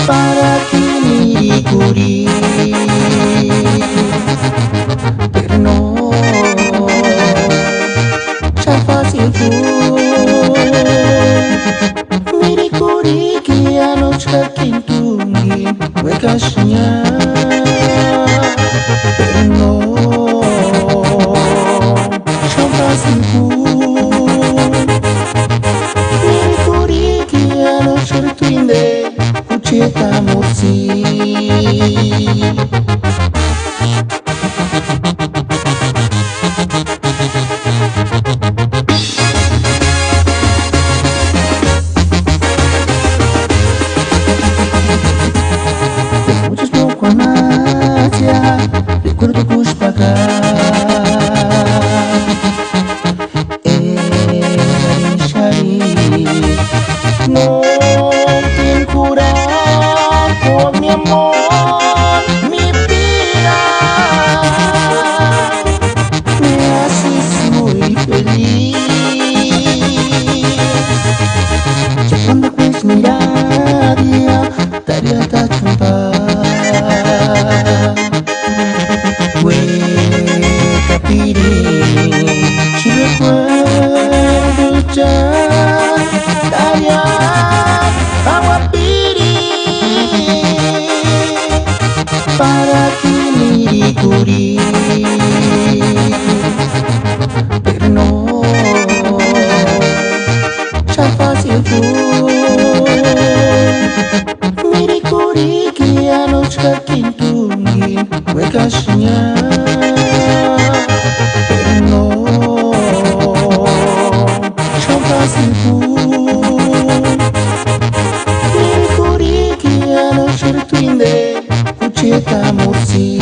para que me curi, pero no ya fácil fue. Me curi que anoche quintungi huecasnya, pero no ya fácil fue. Me curi que anoche tuinde Ucita mursi. Muchos poco más ya recuerdo tus pagas. No te curar por mi amor, mi vida me haces muy feliz. Ya cuando puedes mirar ya daría esta chumpa. Hueca piri, si recuerdo ya daría agua piri para que me curi, pero no ya fácil fue. Me curi que anoche quintungi huecasnya, pero no ya fácil fue. Me curi que anoche tuinde Ucita mursi.